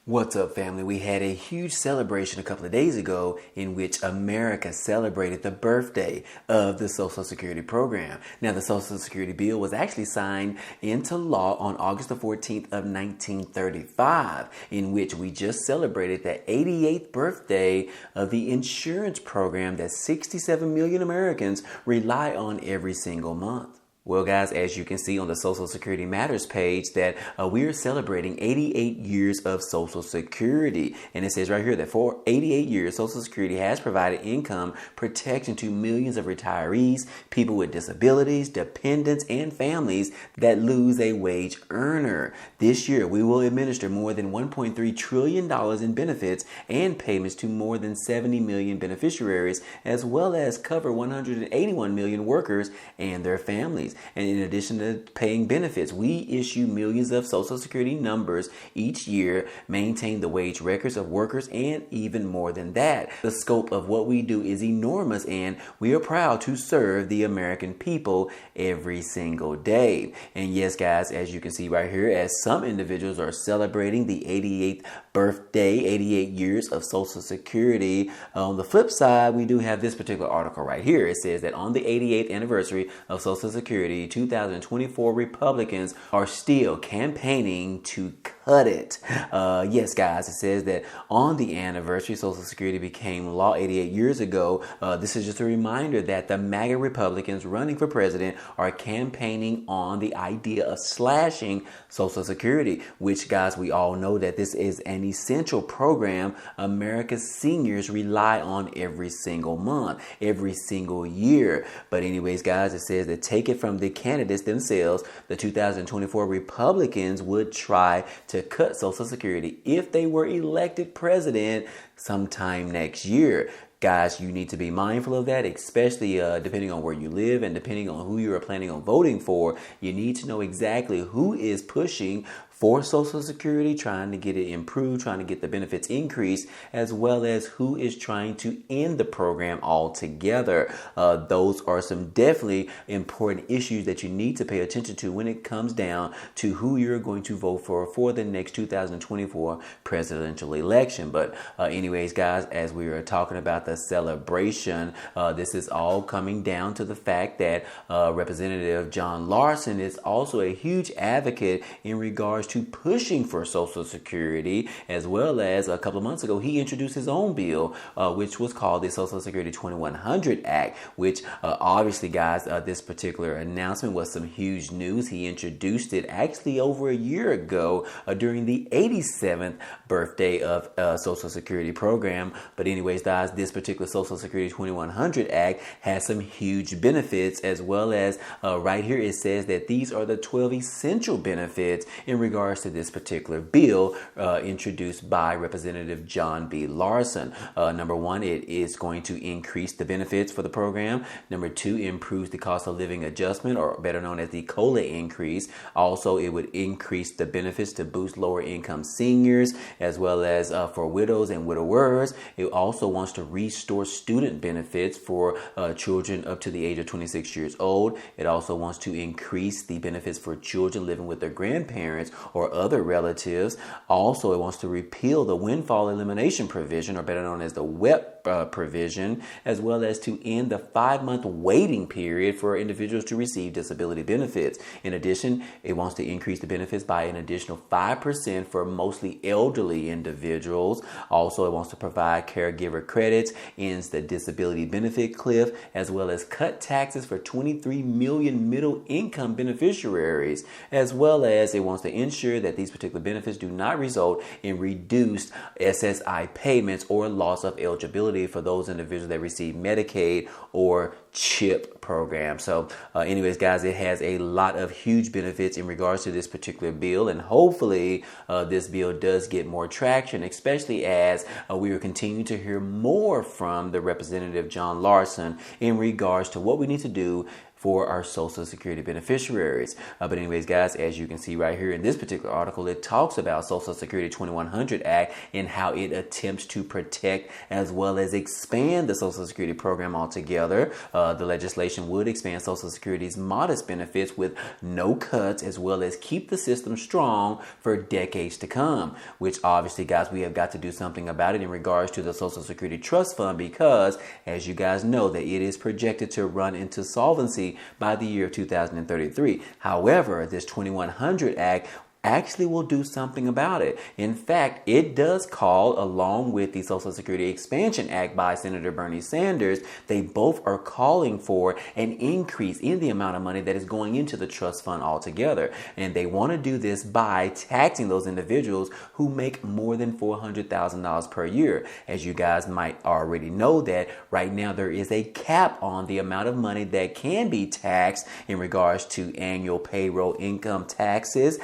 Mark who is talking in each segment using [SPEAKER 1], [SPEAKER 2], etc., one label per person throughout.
[SPEAKER 1] What's up, family? We had a huge celebration a couple of days ago in which America celebrated the birthday of the Social Security program. Now, the Social Security bill was actually signed into law on August the 14th of 1935, in which we just celebrated the 88th birthday of the insurance program that 67 million Americans rely on every single month. Well, guys, as you can see on the Social Security Matters page that we are celebrating 88 years of Social Security. And it says right here that for 88 years, Social Security has provided income protection to millions of retirees, people with disabilities, dependents, and families that lose a wage earner. This year, we will administer more than $1.3 trillion in benefits and payments to more than 70 million beneficiaries, as well as cover 181 million workers and their families. And in addition to paying benefits, we issue millions of Social Security numbers each year, maintain the wage records of workers, and even more than that. The scope of what we do is enormous, and we are proud to serve the American people every single day. And yes, guys, as you can see right here, as some individuals are celebrating the 88th birthday, 88 years of Social Security, on the flip side, we do have this particular article right here. It says that on the 88th anniversary of Social Security, 2024 Republicans are still campaigning to cut it. Yes, guys, it says that on the anniversary, Social Security became law 88 years ago. This is just a reminder that the MAGA Republicans running for president are campaigning on the idea of slashing Social Security, which, guys, we all know that this is an essential program America's seniors rely on every single month, every single year. But anyways, guys, it says that take it from the candidates themselves, the 2024 Republicans would try to cut Social Security if they were elected president sometime next year. Guys, you need to be mindful of that, especially depending on where you live and depending on who you are planning on voting for. You need to know exactly who is pushing for Social Security, trying to get it improved, trying to get the benefits increased, as well as who is trying to end the program altogether. Those are some definitely important issues that you need to pay attention to when it comes down to who you're going to vote for the next 2024 presidential election. But anyways, guys, as we were talking about the celebration, this is all coming down to the fact that Representative John Larson is also a huge advocate in regards to pushing for Social Security, as well as a couple of months ago, he introduced his own bill, which was called the Social Security 2100 Act, which obviously, guys, this particular announcement was some huge news. He introduced it actually over a year ago during the 87th birthday of Social Security program. But anyways, guys, this particular Social Security 2100 Act has some huge benefits, as well as right here it says that these are the 12 essential benefits in regards to this particular bill introduced by Representative John B. Larson. Number one, it is going to increase the benefits for the program. Number two, improves the cost of living adjustment, or better known as the COLA increase. Also, it would increase the benefits to boost lower income seniors, as well as for widows and widowers. It also wants to restore student benefits for children up to the age of 26 years old. It also wants to increase the benefits for children living with their grandparents or other relatives. Also, it wants to repeal the windfall elimination provision, or better known as the WEP provision, as well as to end the 5-month waiting period for individuals to receive disability benefits. In addition, it wants to increase the benefits by an additional 5% for mostly elderly individuals. Also, it wants to provide caregiver credits, ends the disability benefit cliff, as well as cut taxes for 23 million middle income beneficiaries, as well as it wants to ensure that these particular benefits do not result in reduced SSI payments or loss of eligibility for those individuals that receive Medicaid or CHIP program. So anyways, guys, it has a lot of huge benefits in regards to this particular bill, and hopefully this bill does get more traction, especially as we are continuing to hear more from the Representative John Larson in regards to what we need to do for our Social Security beneficiaries. But anyways, guys, as you can see right here in this particular article, it talks about Social Security 2100 Act and how it attempts to protect as well as expand the Social Security program altogether. The legislation would expand Social Security's modest benefits with no cuts, as well as keep the system strong for decades to come, which obviously, guys, we have got to do something about it in regards to the Social Security Trust Fund, because as you guys know that it is projected to run into solvency by the year 2033. However, this 2100 Act actually will do something about it. In fact, it does call, along with the Social Security Expansion Act by Senator Bernie Sanders, they both are calling for an increase in the amount of money that is going into the trust fund altogether. And they want to do this by taxing those individuals who make more than $400,000 per year. As you guys might already know, that right now there is a cap on the amount of money that can be taxed in regards to annual payroll income taxes.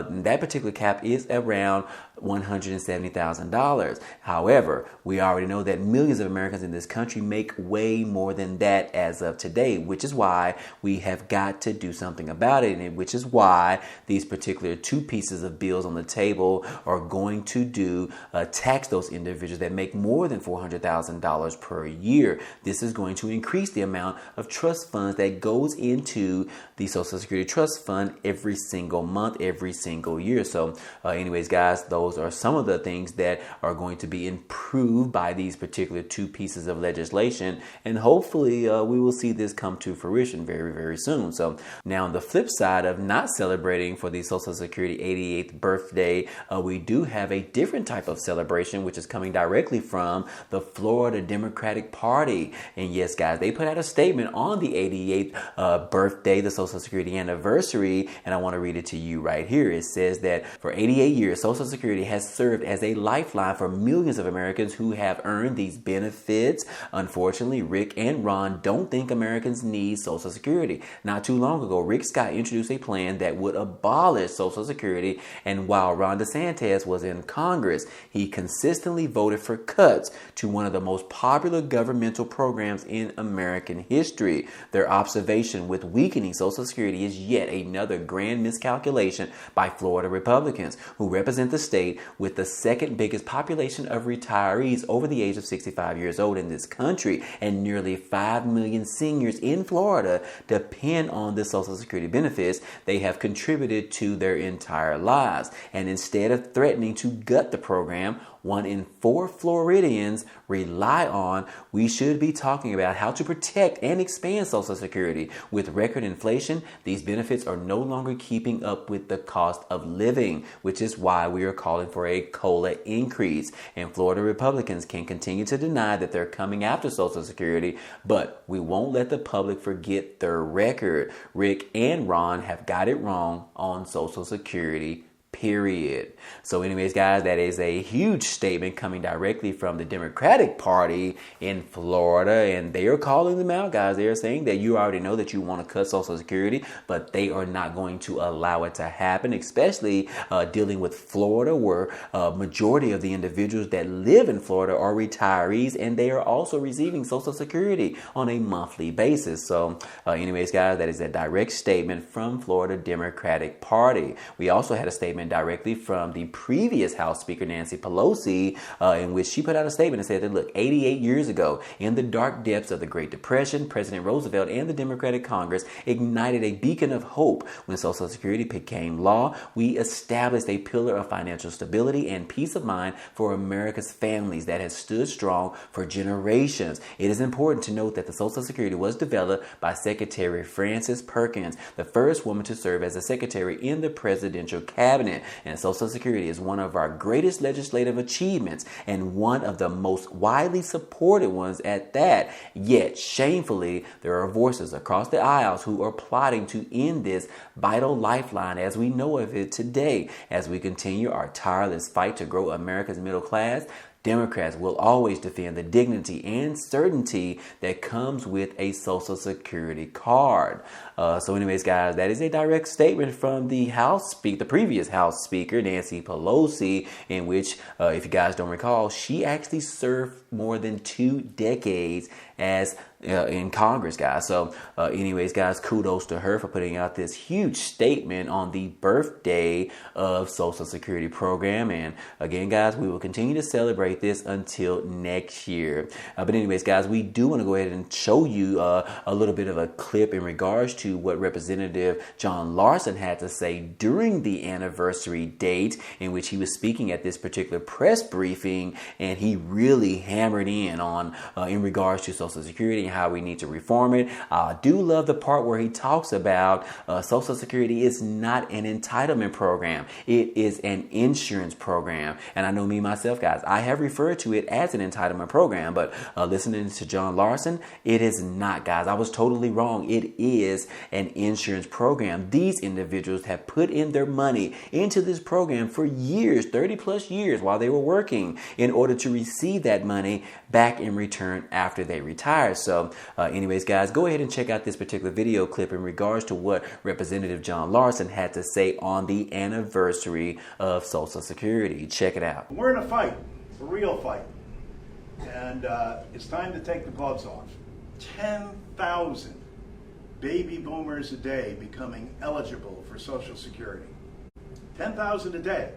[SPEAKER 1] That particular cap is around $170,000. However, we already know that millions of Americans in this country make way more than that as of today, which is why we have got to do something about it, and which is why these particular two pieces of bills on the table are going to tax those individuals that make more than $400,000 per year. This is going to increase the amount of trust funds that goes into the Social Security Trust Fund every single month, every single year. So anyways, guys, those are some of the things that are going to be improved by these particular two pieces of legislation, and hopefully we will see this come to fruition very, very soon. So now on the flip side of not celebrating for the Social Security 88th birthday, we do have a different type of celebration, which is coming directly from the Florida Democratic Party. And yes, guys, they put out a statement on the 88th birthday, the Social Security anniversary, and I want to read it to you right here. It says that for 88 years, Social Security has served as a lifeline for millions of Americans who have earned these benefits. Unfortunately, Rick and Ron don't think Americans need Social Security. Not too long ago, Rick Scott introduced a plan that would abolish Social Security, and while Ron DeSantis was in Congress, he consistently voted for cuts to one of the most popular governmental programs in American history. Their observation with weakening Social Security is yet another grand miscalculation by Florida Republicans, who represent the state with the second biggest population of retirees over the age of 65 years old in this country, and nearly 5 million seniors in Florida depend on the Social Security benefits they have contributed to their entire lives. And instead of threatening to gut the program 1 in 4 Floridians rely on, we should be talking about how to protect and expand Social Security. With record inflation, these benefits are no longer keeping up with the cost of living, which is why we are calling for a COLA increase. And Florida Republicans can continue to deny that they're coming after Social Security, but we won't let the public forget their record. Rick and Ron have got it wrong on Social Security, period. So anyways, guys, that is a huge statement coming directly from the Democratic Party in Florida, and they are calling them out, guys. They are saying that you already know that you want to cut Social Security, but they are not going to allow it to happen, especially dealing with Florida, where a majority of the individuals that live in Florida are retirees, and they are also receiving Social Security on a monthly basis. So anyways, guys, that is a direct statement from Florida Democratic Party. We also had a statement directly from the previous House Speaker, Nancy Pelosi, in which she put out a statement and said that, look, 88 years ago, in the dark depths of the Great Depression, President Roosevelt and the Democratic Congress ignited a beacon of hope. When Social Security became law, we established a pillar of financial stability and peace of mind for America's families that has stood strong for generations. It is important to note that the Social Security was developed by Secretary Frances Perkins, the first woman to serve as a secretary in the presidential cabinet. And Social Security is one of our greatest legislative achievements and one of the most widely supported ones at that. Yet, shamefully, there are voices across the aisles who are plotting to end this vital lifeline as we know of it today. As we continue our tireless fight to grow America's middle class, Democrats will always defend the dignity and certainty that comes with a Social Security card. So anyways, guys, that is a direct statement from the the previous House Speaker, Nancy Pelosi, in which, if you guys don't recall, she actually served more than 2 decades as in Congress, guys. So anyways, guys, kudos to her for putting out this huge statement on the birthday of Social Security program. And again, guys, we will continue to celebrate this until next year. But anyways, guys, we do want to go ahead and show you a little bit of a clip in regards to what Representative John Larson had to say during the anniversary date in which he was speaking at this particular press briefing. And he really hammered in on in regards to Social Security and how we need to reform it. I do love the part where he talks about Social Security is not an entitlement program. It is an insurance program. And I know me myself, guys, I have referred to it as an entitlement program, but listening to John Larson, it is not, guys. I was totally wrong. It is an insurance program. These individuals have put in their money into this program for years, 30 plus years while they were working in order to receive that money back in return after they retire. So anyways, guys, go ahead and check out this particular video clip in regards to what Representative John Larson had to say on the anniversary of Social Security. Check it out.
[SPEAKER 2] We're in a fight, a real fight, and it's time to take the gloves off. 10,000 baby boomers a day becoming eligible for Social Security. 10,000 a day.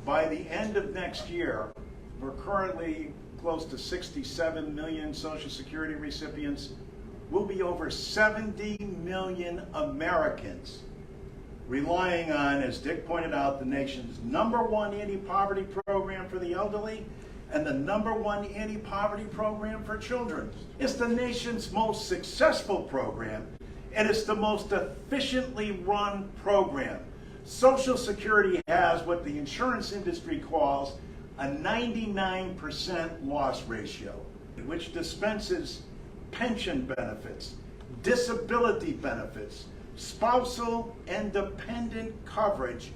[SPEAKER 2] By the end of next year, we're currently close to 67 million Social Security recipients. We'll be over 70 million Americans relying on, as Dick pointed out, the nation's #1 anti-poverty program for the elderly and the #1 anti-poverty program for children. It's the nation's most successful program, and it's the most efficiently run program. Social Security has what the insurance industry calls a 99% loss ratio, which dispenses pension benefits, disability benefits, spousal and dependent coverage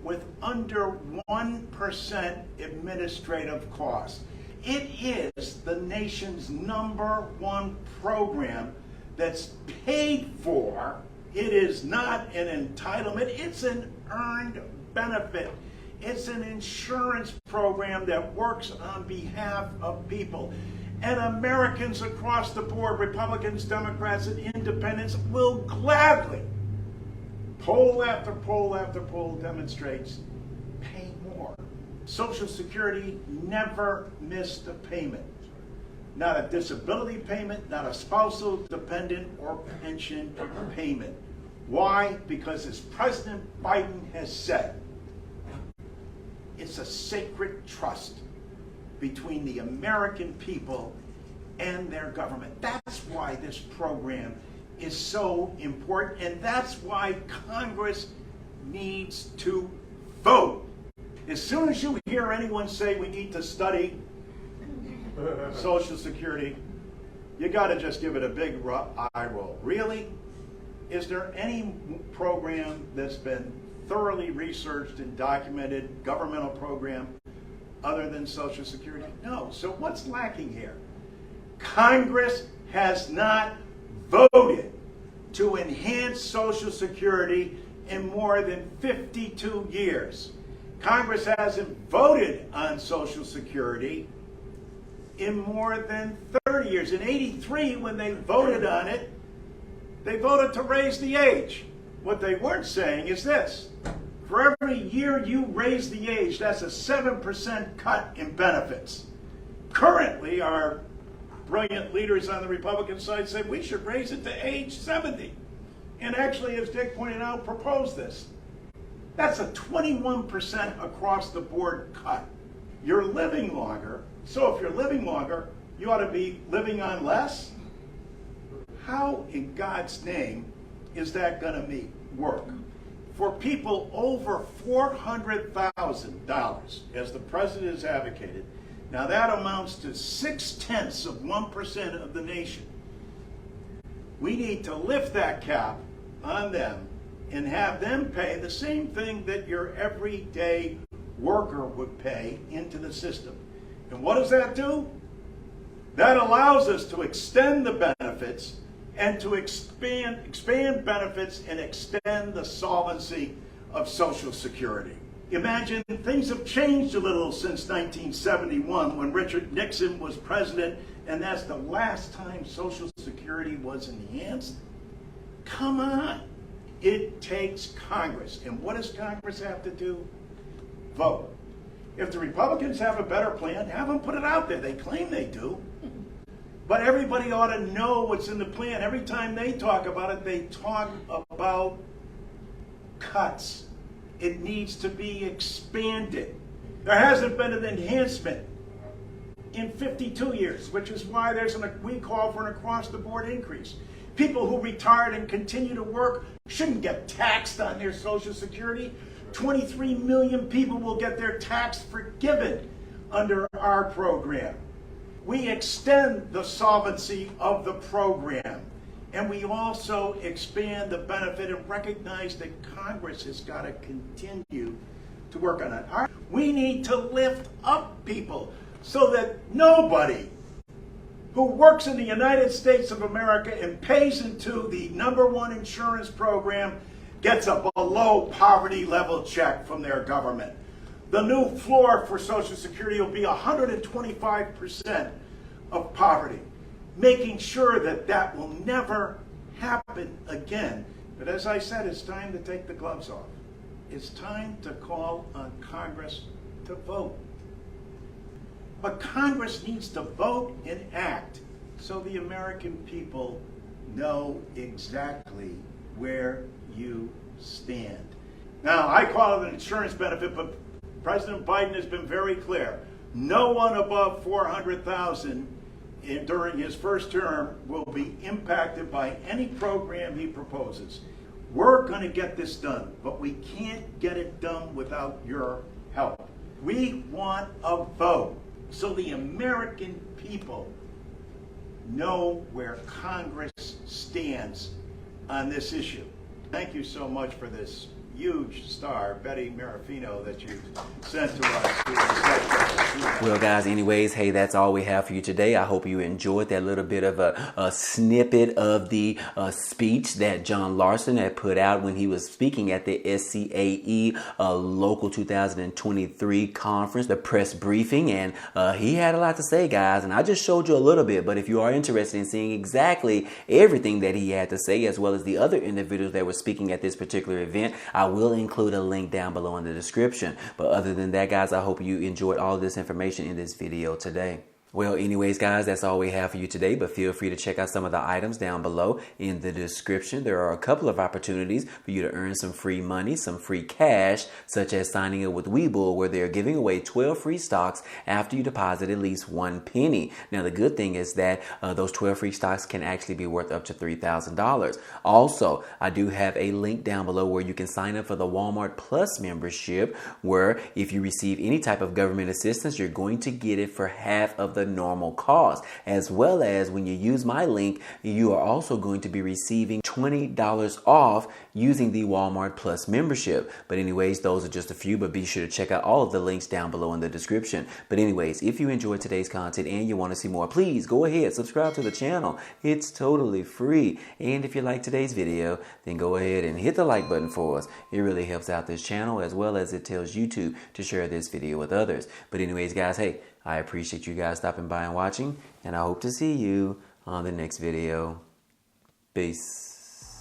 [SPEAKER 2] with under 1% administrative costs. It is the nation's #1 program that's paid for. It is not an entitlement, it's an earned benefit. It's an insurance program that works on behalf of people. And Americans across the board, Republicans, Democrats, and Independents, will gladly, poll after poll after poll demonstrates, pay more. Social Security never missed a payment. Not a disability payment, not a spousal, dependent, or pension payment. Why? Because as President Biden has said, it's a sacred trust between the American people and their government. That's why this program is so important, and that's why Congress needs to vote. As soon as you hear anyone say we need to study Social Security, you got to just give it a big eye roll. Really? Is there any program that's been thoroughly researched and documented, governmental program, other than Social Security? No. So what's lacking here? Congress has not voted to enhance Social Security in more than 52 years. Congress hasn't voted on Social Security in more than 30 years. In '83, when they voted on it, they voted to raise the age. What they weren't saying is this: for every year you raise the age, that's a 7% cut in benefits. Currently, our brilliant leaders on the Republican side say we should raise it to age 70. And actually, as Dick pointed out, propose this. That's a 21% across the board cut. You're living longer, so if you're living longer, you ought to be living on less? How in God's name is that going to work? For people over $400,000, as the president has advocated, now that amounts to 0.6% of the nation. We need to lift that cap on them and have them pay the same thing that your everyday worker would pay into the system. And what does that do? That allows us to extend the benefits and to expand benefits and extend the solvency of Social Security. Imagine things have changed a little since 1971 when Richard Nixon was president, and that's the last time Social Security was enhanced. Come on. It takes Congress. And what does Congress have to do? Vote. If the Republicans have a better plan, have them put it out there. They claim they do. But everybody ought to know what's in the plan. Every time they talk about it, they talk about cuts. It needs to be expanded. There hasn't been an enhancement in 52 years, which is why we call for an across-the-board increase. People who retired and continue to work shouldn't get taxed on their Social Security. 23 million people will get their tax forgiven under our program. We extend the solvency of the program, and we also expand the benefit and recognize that Congress has got to continue to work on it. We need to lift up people so that nobody who works in the United States of America and pays into the #1 insurance program gets a below poverty level check from their government. The new floor for Social Security will be 125% of poverty, making sure that that will never happen again. But as I said, it's time to take the gloves off. It's time to call on Congress to vote. But Congress needs to vote and act so the American people know exactly where you stand. Now, I call it an insurance benefit, but President Biden has been very clear. No one above $400,000 during his first term will be impacted by any program he proposes. We're going to get this done, but we can't get it done without your help. We want a vote so the American people know where Congress stands on this issue. Thank you so much for this huge star, Betty Marafino, that you sent to us.
[SPEAKER 1] Well, guys, anyways, hey, that's all we have for you today. I hope you enjoyed that little bit of a snippet of the speech that John Larson had put out when he was speaking at the SCAE Local 2023 conference, the press briefing, and he had a lot to say, guys, and I just showed you a little bit, but if you are interested in seeing exactly everything that he had to say, as well as the other individuals that were speaking at this particular event, I will include a link down below in the description. But other than that, guys, I hope you enjoyed all of this information in this video today. Well, anyways, guys, that's all we have for you today, but feel free to check out some of the items down below in the description. There are a couple of opportunities for you to earn some free money, some free cash, such as signing up with Webull, where they're giving away 12 free stocks after you deposit at least 1 penny. Now, the good thing is that those 12 free stocks can actually be worth up to $3,000. Also, I do have a link down below where you can sign up for the Walmart Plus membership, where if you receive any type of government assistance, you're going to get it for half of the normal cost, as well as when you use my link, you are also going to be receiving $20 off using the Walmart Plus membership. But anyways, those are just a few, but be sure to check out all of the links down below in the description. But anyways, if you enjoyed today's content and you want to see more, please go ahead, subscribe to the channel. It's totally free. And if you like today's video, then go ahead and hit the like button for us. It really helps out this channel, as well as it tells YouTube to share this video with others. But anyways, guys, hey, I appreciate you guys stopping by and watching, and I hope to see you on the next video. Peace.